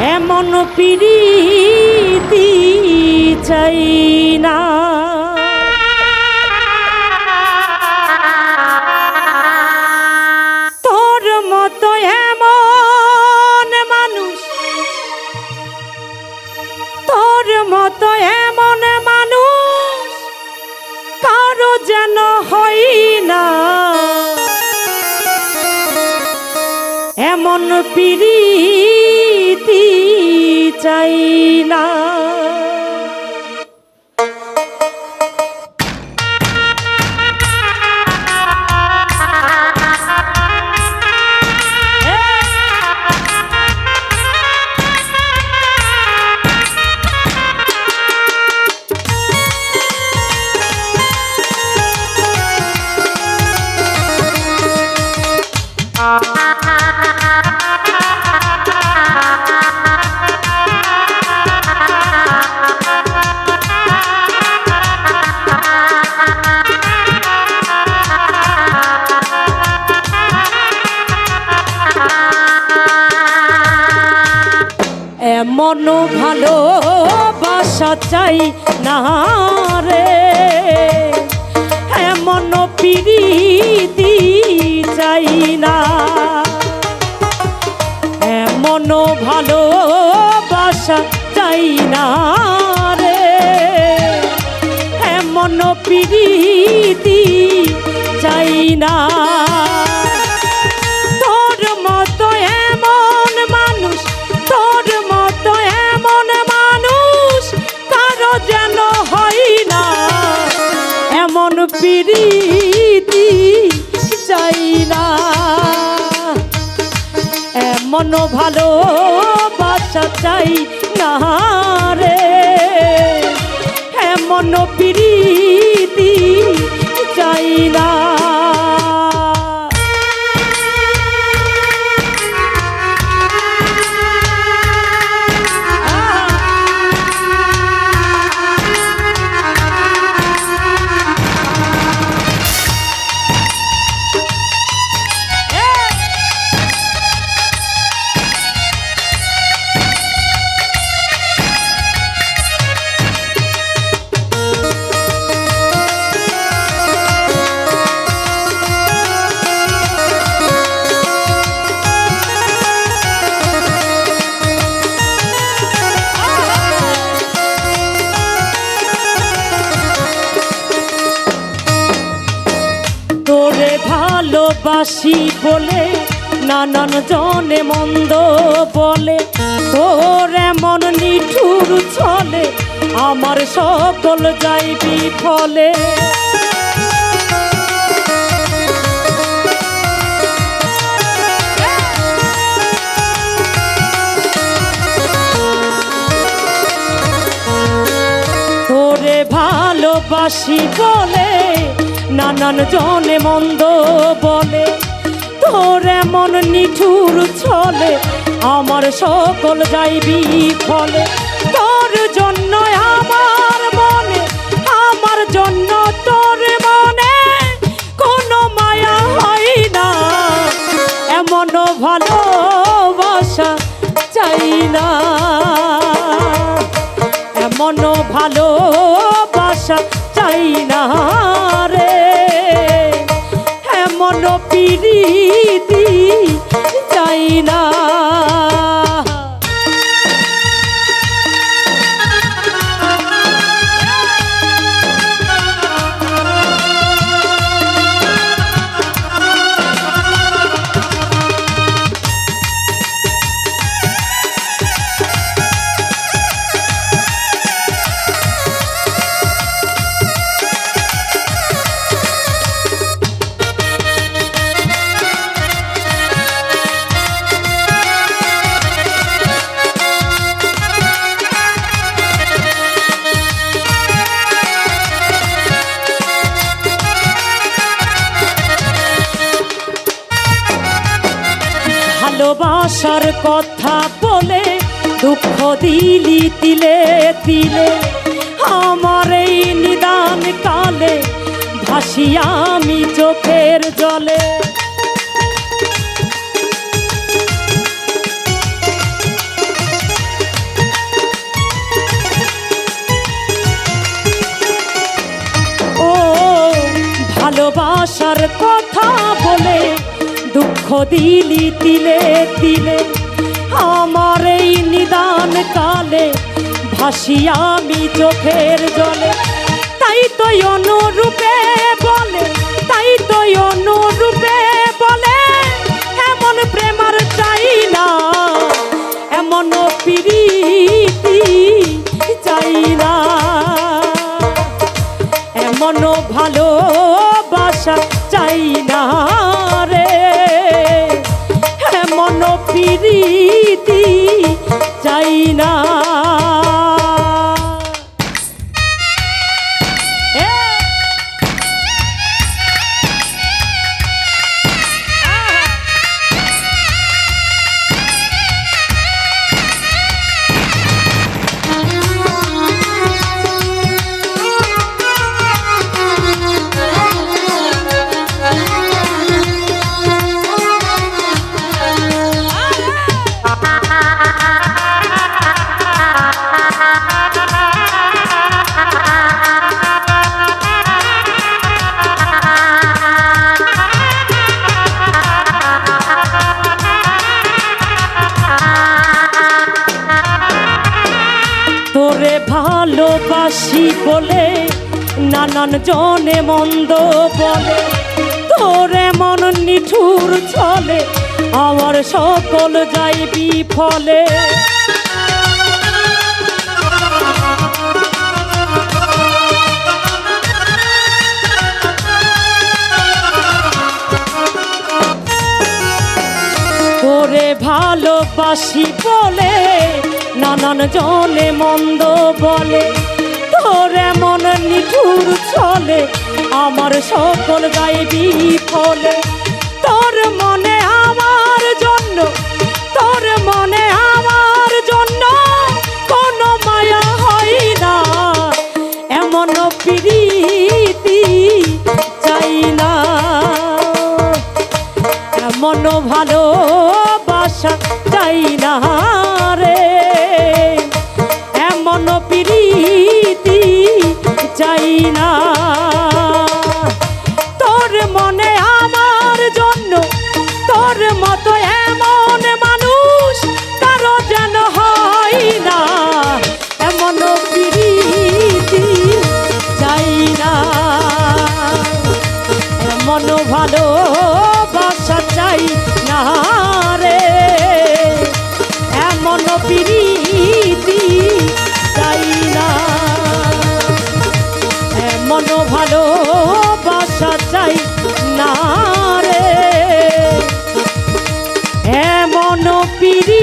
এমন প্রীতি চাই না, তোর মতো এমন মানুষ, তোর মতো এমন মানুষ কারো যেন হয় না। এমন প্রীতি চাই না। এমন ভালোবাসা চাই না রে, এমন প্রীতি চাই না। এমন ভালোবাসা চাই না রে, এমন প্রীতি চাই না। তোর মতো এমন মানুষ, তোর মতো এমন মানুষ কারো যেন হয় না। এমন প্রীতি চাই না, এমন ভালোবাসা চাই না রে, এমন প্রীতি চাই না। ভালোবাসি বলে নানান জনে মন্দ বলে, তোর এমন নিঠুর ছলে আমার সকল যাই বিফলে। তোরে ভালোবাসি বলে নানান জনে মন্দ বলে, তোর এমন নিঠুর ছলে আমার সকল যাই বিফলে। তোর জন্য আমার মনে, আমার জন্য তোর মনে কোনো মায়া হয় না। এমন ভালোবাসা চাই না, এমন ভালোবাসা চাই না রে, এমন প্রীতি চাই না। ভালোবাসার কথা বলে দুঃখ দিলি তিলে তিলে, আমার এই নিদান কালে ভাসি আমি চোখের জলে। ভালোবাসার কথা বলে দুঃখ দিলি তিলে তিলে, আমার এই নিদান কালে ভাসি আমি চোখের জলে। তাই তো অনুরূপে বলে, তাই তো অনুরূপে বলে, এমন প্রেমার চাই না, এমন প্রীতি চাই না, এমন ভালোবাসা চাই না রে, এমন প্রীতি চাই না। তোরে ভালোবাসি বলে নানান জনে মন্দ বলে, তোরে মন নিঠুর ছলে আমার সকল যাই বিফলে। তোরে ভালোবাসি বলে নানান জনে মন্দ বলে, তোর এমন নিঠুর ছলে আমার সকল গায়ে বিফলে। তোর মনে আমার জন্য, তোর মনে আমার জন্য কোনো মায়া হয় না, এমন প্রীতি চাই না, এমন ভালোবাসা চাই না রে, এমন প্রীতি চাই না। তোর মনে আমার জন্য তোর মতো এমন মানুষ কারো যেন হয় না, এমন প্রীতি চাই না, এমন ভালোবাসা চাই না রে, এমন প্রীতি চাই না, এমন ভালোবাসা চাই না রে, এমন প্রীতি